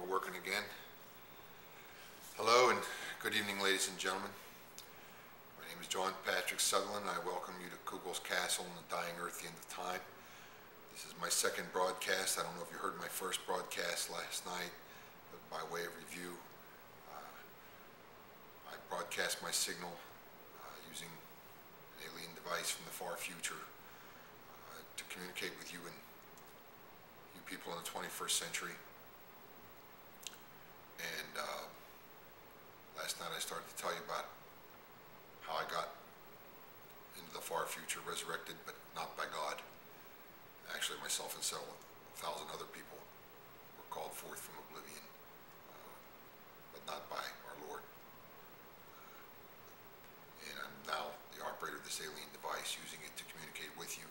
We're working again. Hello and good evening, ladies and gentlemen. My name is Patrick Sutherland. I welcome you to Kugel's Castle and the Dying Earth, the End of Time. This is my second broadcast. I don't know if you heard my first broadcast last night, but by way of review, I broadcast my signal using an alien device from the far future to communicate with you and you people in the 21st century. And last night I started to tell you about how I got into the far future, resurrected, but not by God. Actually, myself and several thousand other people were called forth from oblivion, but not by our Lord. And I'm now the operator of this alien device, using it to communicate with you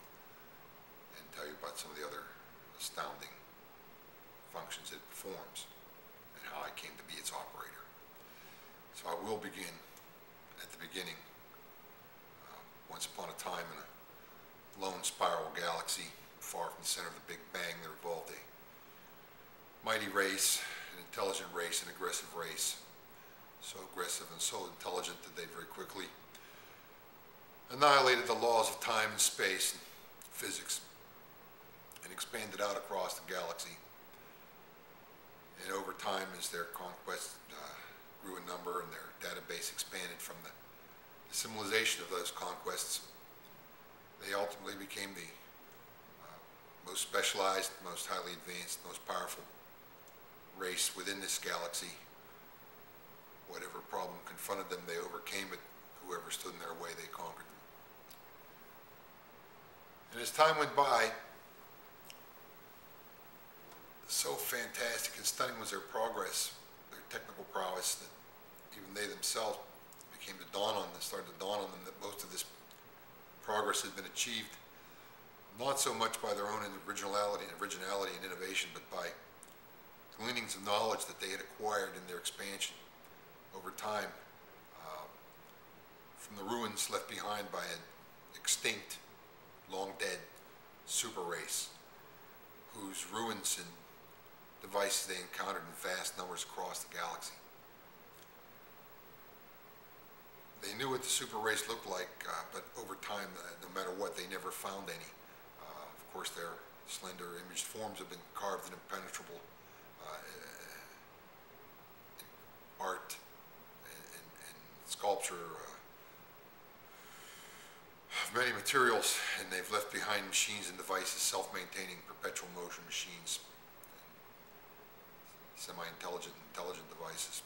and tell you about some of the other astounding functions it performs and how I came to be its operator. So I will begin at the beginning. Once upon a time in a lone spiral galaxy far from the center of the Big Bang, there evolved a mighty race, an intelligent race, an aggressive race. So aggressive and so intelligent that they very quickly annihilated the laws of time and space and physics and expanded out across the galaxy. And over time, as their conquests grew in number and their database expanded from the symbolization of those conquests, they ultimately became the most specialized, most highly advanced, most powerful race within this galaxy. Whatever problem confronted them, they overcame it. Whoever stood in their way, they conquered them. And as time went by, so fantastic and stunning was their progress, their technical prowess, that even they themselves started to dawn on them that most of this progress had been achieved not so much by their own originality and innovation, but by gleanings of knowledge that they had acquired in their expansion over time from the ruins left behind by an extinct, long dead super race whose ruins and devices they encountered in vast numbers across the galaxy. They knew what the super race looked like, but over time, no matter what, they never found any. Of course, their slender imaged forms have been carved in impenetrable art and sculpture of many materials, and they've left behind machines and devices, self-maintaining perpetual motion machines, semi-intelligent, intelligent devices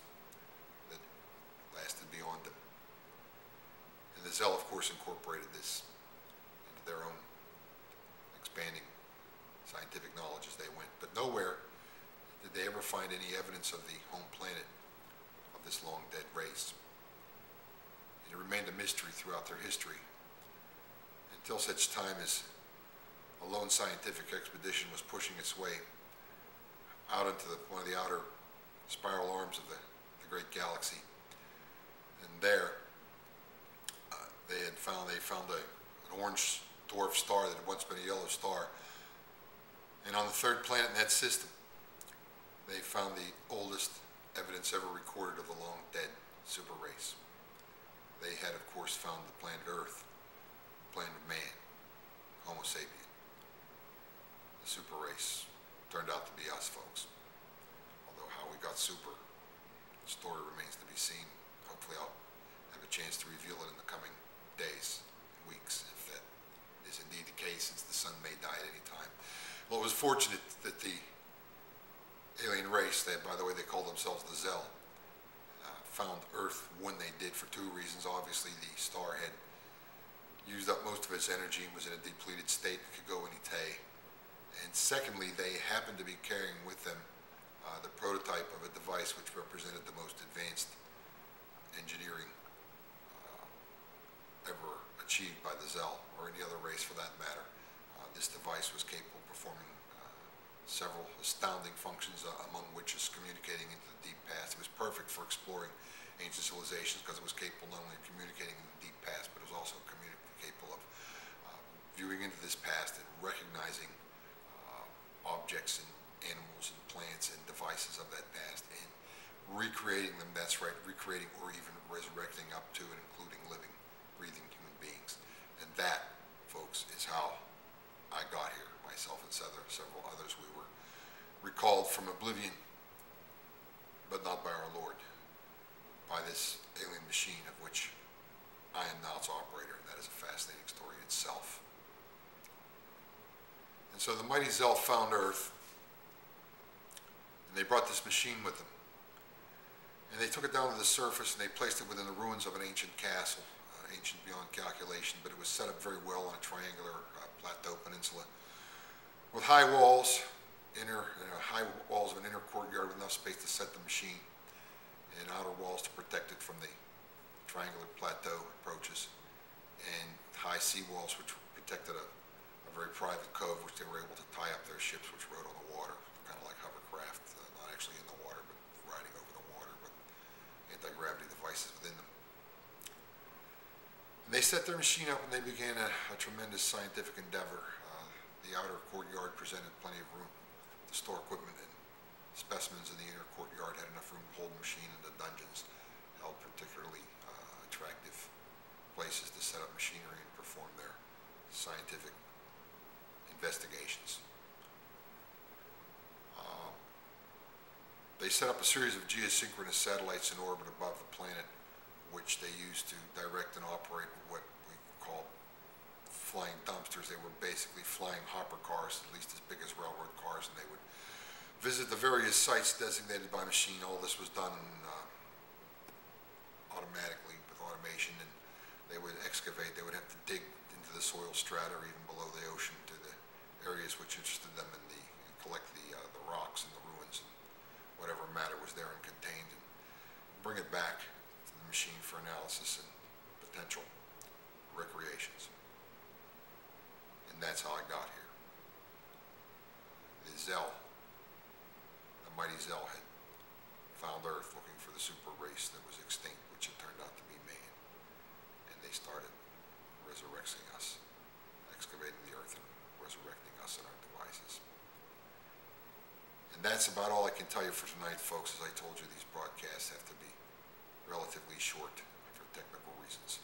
that lasted beyond them. And the Zell, of course, incorporated this into their own expanding scientific knowledge as they went. But nowhere did they ever find any evidence of the home planet of this long dead race. It remained a mystery throughout their history until such time as a lone scientific expedition was pushing its way out into one of the outer spiral arms of the great galaxy. And there they found an orange dwarf star that had once been a yellow star. And on the third planet in that system, they found the oldest evidence ever recorded of the long dead super race. They had, of course, found the planet Earth, the planet of man, Homo sapien. The super race turned out to be us, folks. Although how we got super, the story remains to be seen. Hopefully I'll have a chance to reveal it in the coming days and weeks, if that is indeed the case, since the sun may die at any time. Well, it was fortunate that the alien race, by the way, they called themselves the Zell, found Earth when they did for two reasons. Obviously, the star had used up most of its energy and was in a depleted state that could go any day. And secondly, they happened to be carrying with them the prototype of a device which represented the most advanced engineering ever achieved by the Zell, or any other race for that matter. This device was capable of performing several astounding functions, among which is communicating into the deep past. It was perfect for exploring ancient civilizations because it was capable not only of communicating in the deep past, but it was also capable of viewing into this past and recognizing objects and animals and plants and devices of that past. recreating them, that's right, recreating or even resurrecting up to and including living, breathing human beings. And that, folks, is how I got here. Myself and several others, we were recalled from oblivion, but not by our Lord, by this alien machine of which I am now its operator, and that is a fascinating story in itself. And so the mighty Zell found Earth, and they brought this machine with them. And they took it down to the surface and they placed it within the ruins of an ancient castle, ancient beyond calculation, but it was set up very well on a triangular plateau peninsula with high walls, high walls of an inner courtyard with enough space to set the machine, and outer walls to protect it from the triangular plateau approaches, and high sea walls which protected a very private cove which they were able to tie up their ships which rode on the water, kind of like hovercraft, not actually in the water, but riding over the water, with anti-gravity devices within them. And they set their machine up and they began a tremendous scientific endeavor. The outer courtyard presented plenty of room to store equipment, and specimens in the inner courtyard had enough room to hold the machine, and the dungeons held particularly attractive places to set up machinery and perform their scientific investigations. They set up a series of geosynchronous satellites in orbit above the planet, which they used to direct and operate what we called flying dumpsters. They were basically flying hopper cars, at least as big as railroad cars, and they would visit the various sites designated by machine. All this was done automatically with automation, and they would excavate. They would have to dig into the soil strata or even below the ocean to the areas which interested them and collect the rocks and the ruins and whatever matter was there and contained, and bring it back to the machine for analysis and potential recreations. And that's how I got here. The Zell, the mighty Zell, had found Earth looking for the super race that was extinct, which it turned out to be man. And they started resurrecting us, excavating the Earth and resurrecting us in our devices. And that's about all I can tell you for tonight, folks. As I told you, these broadcasts have to be relatively short for technical reasons.